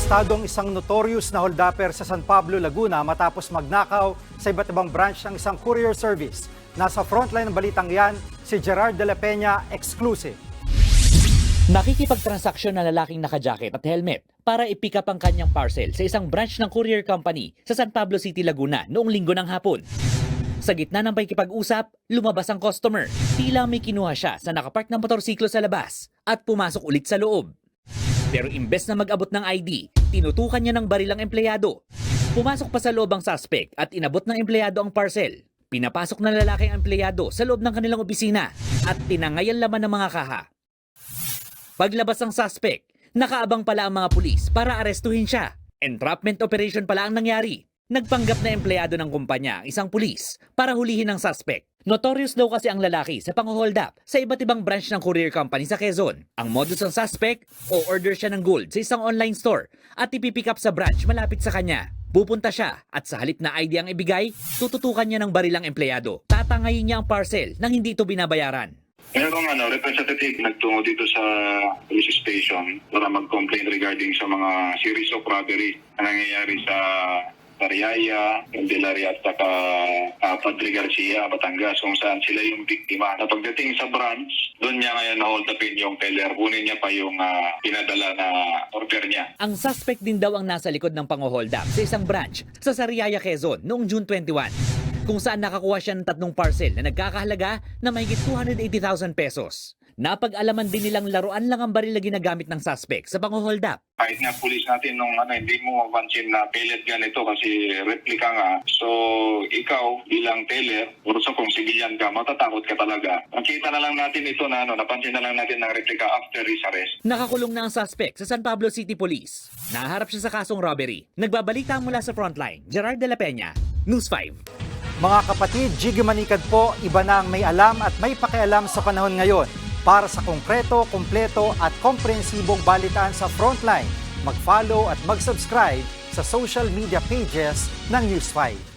Arestado ang isang notorious na holdapper sa San Pablo, Laguna matapos magnakaw sa iba't ibang branch ng isang courier service. Nasa frontline ng balitang yan, si Gerard de la Peña, exclusive. Nakikipagtransaksyon na lalaking naka-jacket at helmet para i-pick up ang kanyang parcel sa isang branch ng courier company sa San Pablo City, Laguna noong linggo ng hapon. Sa gitna ng pakikipag-usap, lumabas ang customer. Tila may kinuha siya sa nakapark ng motorsiklo sa labas at pumasok ulit sa loob. Pero imbes na mag-abot ng ID, tinutukan niya ng baril ang empleyado. Pumasok pa sa loob ang suspect at inabot ng empleyado ang parcel. Pinapasok ng lalaki ang empleyado sa loob ng kanilang opisina at tinangay ang laman ng mga kaha. Paglabas ng suspect, nakaabang pala ang mga pulis para arestuhin siya. Entrapment operation pala ang nangyari. Nagpanggap na empleyado ng kumpanya ang isang pulis para hulihin ang suspect. Notorious daw kasi ang lalaki sa pang-hold up sa iba't ibang branch ng courier company sa Quezon. Ang modus ng suspect, o-order siya ng gold sa isang online store at ipipick up sa branch malapit sa kanya. Pupunta siya at sa halip na ID ang ibigay, tututukan niya ng baril ang empleyado. Tatangayin niya ang parcel nang hindi ito binabayaran. Merong representative nagtungo dito sa police station para mag-complain regarding sa mga series of robbery na nangyayari sa Tariaya, Candelaria at saka Padre Garcia, Batangas, kung saan sila yung biktima. At pagdating sa branch, doon niya ngayon na-hold upin yung teller. Kunin niya pa yung pinadala na order niya. Ang suspect din daw ang nasa likod ng pang-hold up sa isang branch sa Sariaya, Quezon noong June 21, kung saan nakakuha siya ng 3 parcel na nagkakahalaga na mahigit 280,000 pesos. Napag-alaman din nilang laruan lang ang baril na ginagamit ng suspect sa pang-hold up. Kahit nga police natin nung hindi mo mapansin na pellet gun ito kasi replica nga. So ikaw bilang teller, urusan kung civilian ka, matatakot ka talaga. Nakita na lang natin ito na napansin na lang natin ng replica after his arrest. Nakakulong na ang suspect sa San Pablo City Police. Naharap siya sa kasong robbery. Nagbabalita mula sa frontline, Gerard de la Peña, News 5. Mga kapatid, Jiggy Manikad po, iba na ang may alam at may pakialam sa panahon ngayon. Para sa konkreto, kumpleto at komprehensibong balitaan sa Frontline, mag-follow at mag-subscribe sa social media pages ng News 5.